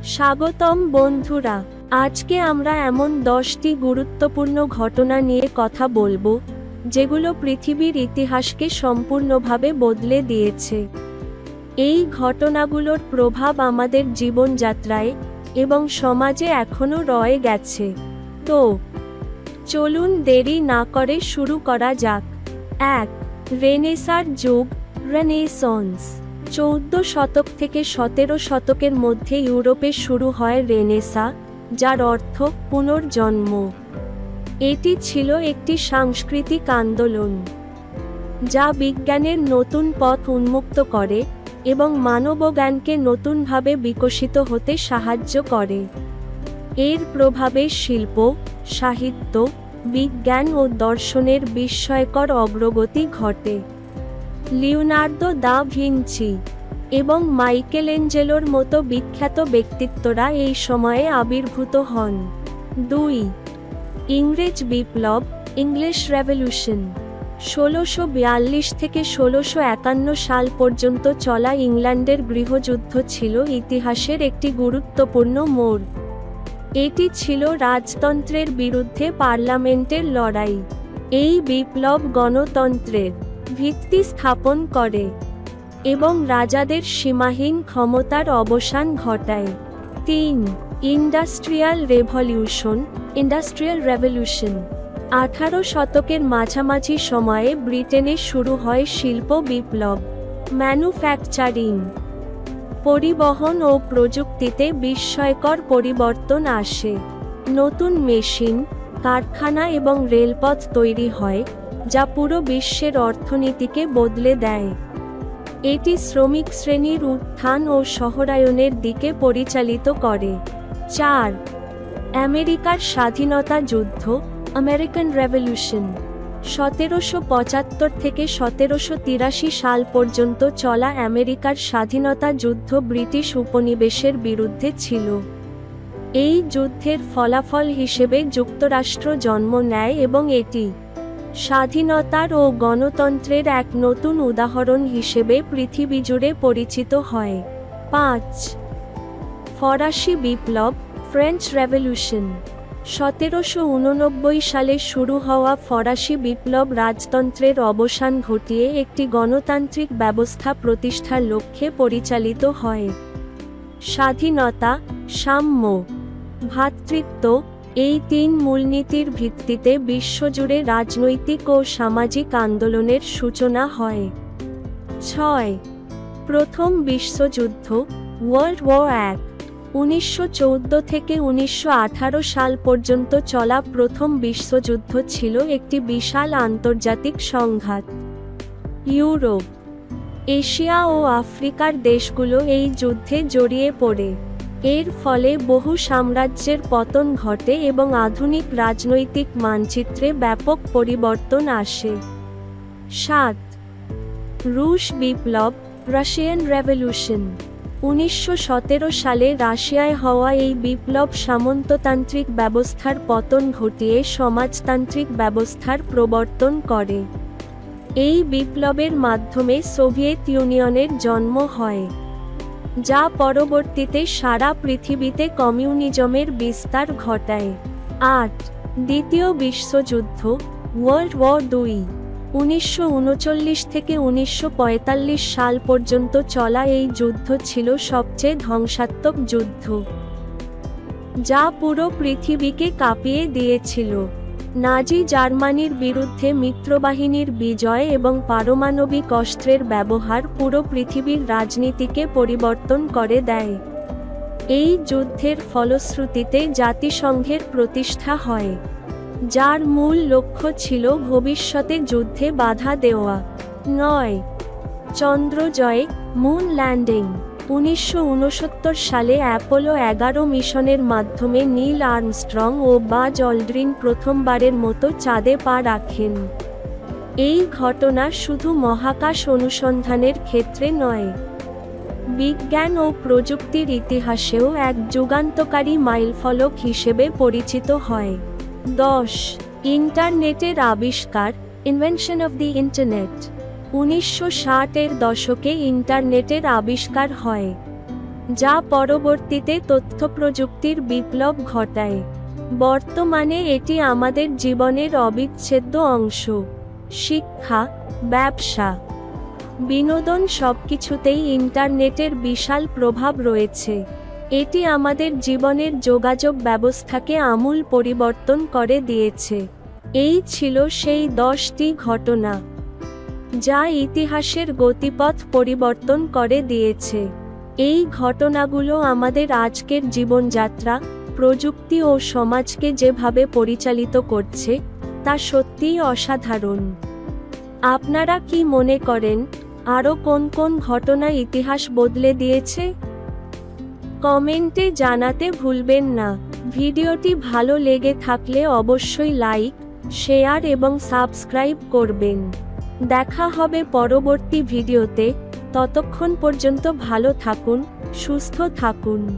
স্বাগতম বন্ধুরা। আজকে আমরা এমন 10টি গুরুত্বপূর্ণ ঘটনা নিয়ে কথা বলবো যেগুলো পৃথিবীর ইতিহাসকে সম্পূর্ণভাবে বদলে দিয়েছে। এই ঘটনাগুলোর প্রভাব আমাদের জীবনযাত্রায় এবং সমাজে এখনো রয়ে গেছে। তো চলুন দেরি না করে শুরু করা যাক। 1. রেনেসাঁর যুগ, রেনেসন্স। 14 শতক থেকে 17 শতকের মধ্যে ইউরোপে শুরু হয় রেনেসাঁ, যার অর্থ পুনর্জন্ম। এটি ছিল একটি সাংস্কৃতিক আন্দোলন যা বিজ্ঞানের নতুন পথ উন্মুক্ত করে এবং মানবজ্ঞানকে নতুনভাবে বিকশিত হতে সাহায্য করে। এর প্রভাবে শিল্প, সাহিত্য, বিজ্ঞান ও দর্শনের বিস্ময়কর অগ্রগতি ঘটে। লিওনার্দো দা ভিঞ্চি এবং মাইকেলেঞ্জেলোর মতো বিখ্যাত ব্যক্তিত্বরা এই সময়ে আবির্ভূত হন। 2. ইংরেজ বিপ্লব, ইংলিশ রেভলিউশন। 1642 থেকে 1651 সাল পর্যন্ত চলা ইংল্যান্ডের গৃহযুদ্ধ ছিল ইতিহাসের একটি গুরুত্বপূর্ণ মোড়। এটি ছিল রাজতন্ত্রের বিরুদ্ধে পার্লামেন্টের লড়াই। এই বিপ্লব গণতন্ত্রের ভিত্তি স্থাপন করে এবং রাজাদের সীমাহীন ক্ষমতার অবসান ঘটায়। 3. Industrial revolution, industrial revolution. 18 শতকের মাঝামাঝি সময়ে ব্রিটেনে শুরু হয় শিল্প বিপ্লব। ম্যানুফ্যাকচারিং, পরিবহন ও প্রযুক্তিতে বিস্ময়কর পরিবর্তন আসে। নতুন মেশিন, কারখানা এবং রেলপথ তৈরি হয় যা পুরো বিশ্বের অর্থনীতিকে বদলে দেয়। এটি শ্রমিক শ্রেণীর উত্থান ও শহরায়নের দিকে পরিচালিত করে। 4. আমেরিকার স্বাধীনতা যুদ্ধ, আমেরিকান রেভলিউশন। 1775 থেকে 1783 সাল পর্যন্ত চলা আমেরিকার স্বাধীনতা যুদ্ধ ব্রিটিশ উপনিবেশের বিরুদ্ধে ছিল। এই যুদ্ধের ফলাফল হিসেবে যুক্তরাষ্ট্র জন্ম নেয় এবং এটি স্বাধীনতার ও গণতন্ত্রের এক নতুন উদাহরণ হিসেবে পৃথিবীজুড়ে পরিচিত হয়। 5. ফরাসি বিপ্লব, ফ্রেঞ্চ রেভলিউশন। 1789 সালে শুরু হওয়া ফরাসি বিপ্লব রাজতন্ত্রের অবসান ঘটিয়ে একটি গণতান্ত্রিক ব্যবস্থা প্রতিষ্ঠার লক্ষ্যে পরিচালিত হয়। স্বাধীনতা, সাম্য, ভ্রাতৃত্ব, এই 3 মূলনীতির ভিত্তিতে বিশ্বজুড়ে রাজনৈতিক ও সামাজিক আন্দোলনের সূচনা হয়। 6. প্রথম বিশ্বযুদ্ধ, ওয়ার্ল্ড ওয়ার 1। 1914 থেকে 1918 সাল পর্যন্ত চলা প্রথম বিশ্বযুদ্ধ ছিল একটি বিশাল আন্তর্জাতিক সংঘাত। ইউরোপ, এশিয়া ও আফ্রিকার দেশগুলো এই যুদ্ধে জড়িয়ে পড়ে। এর ফলে বহু সাম্রাজ্যের পতন ঘটে এবং আধুনিক রাজনৈতিক মানচিত্রে ব্যাপক পরিবর্তন আসে। 7. রুশ বিপ্লব, রাশিয়ান রেভলিউশন। 1917 সালে রাশিয়ায় হওয়া এই বিপ্লব সামন্ততান্ত্রিক ব্যবস্থার পতন ঘটিয়ে সমাজতান্ত্রিক ব্যবস্থার প্রবর্তন করে। এই বিপ্লবের মাধ্যমে সোভিয়েত ইউনিয়নের জন্ম হয়, যা পরবর্তীতে সারা পৃথিবীতে কমিউনিজমের বিস্তার ঘটায়। 8. দ্বিতীয় বিশ্বযুদ্ধ, ওয়ার্ল্ড ওয়ার 2। 1939 থেকে 1945 সাল পর্যন্ত চলা এই যুদ্ধ ছিল সবচেয়ে ধ্বংসাত্মক যুদ্ধ, যা পুরো পৃথিবীকে কাঁপিয়ে দিয়েছিল। নাজি জার্মানির বিরুদ্ধে মিত্রবাহিনীর বিজয় এবং পারমাণবিক অস্ত্রের ব্যবহার পুরো পৃথিবীর রাজনীতিকে পরিবর্তন করে দেয়। এই যুদ্ধের ফলশ্রুতিতে জাতিসংঘের প্রতিষ্ঠা হয়, যার মূল লক্ষ্য ছিল ভবিষ্যতে যুদ্ধে বাধা দেওয়া। 9. চন্দ্রজয়, মুন ল্যান্ডিং। 1969 সালে অ্যাপোলো 11 মিশনের মাধ্যমে নীল আর্মস্ট্রং ও বাজ অল্ড্রিন প্রথমবারের মতো চাঁদে পা রাখেন। এই ঘটনা শুধু মহাকাশ অনুসন্ধানের ক্ষেত্রে নয়, বিজ্ঞান ও প্রযুক্তির ইতিহাসেও এক যুগান্তকারী মাইলফলক হিসেবে পরিচিত হয়। 10. ইন্টারনেটের আবিষ্কার, ইনভেনশন অফ দি ইন্টারনেট। 1960-এর দশকে ইন্টারনেটের আবিষ্কার হয়। যা পরবর্তীতে তথ্যপ্রযুক্তির বিপ্লব ঘটায়। বর্তমানে এটি আমাদের জীবনের অবিচ্ছেদ্য অংশ। শিক্ষা, ব্যবসা, বিনোদন সবকিছুতেই ইন্টারনেটের বিশাল প্রভাব রয়েছে। এটি আমাদের জীবনের যোগাযোগ ব্যবস্থাকে আমূল পরিবর্তন করে দিয়েছে। এই ছিল সেই 10টি ঘটনা যা ইতিহাসের গতিপথ পরিবর্তন করে দিয়েছে। এই ঘটনাগুলো আমাদের আজকের জীবনযাত্রা, প্রযুক্তি ও সমাজকে যেভাবে পরিচালিত করছে তা সত্যিই অসাধারণ। আপনারা কি মনে করেন, আরও কোন কোন ঘটনা ইতিহাস বদলে দিয়েছে? কমেন্টে জানাতে ভুলবেন না। ভিডিওটি ভালো লেগে থাকলে অবশ্যই লাইক, শেয়ার এবং সাবস্ক্রাইব করবেন। দেখা হবে পরবর্তী ভিডিওতে। ততক্ষণ পর্যন্ত ভালো থাকুন, সুস্থ থাকুন।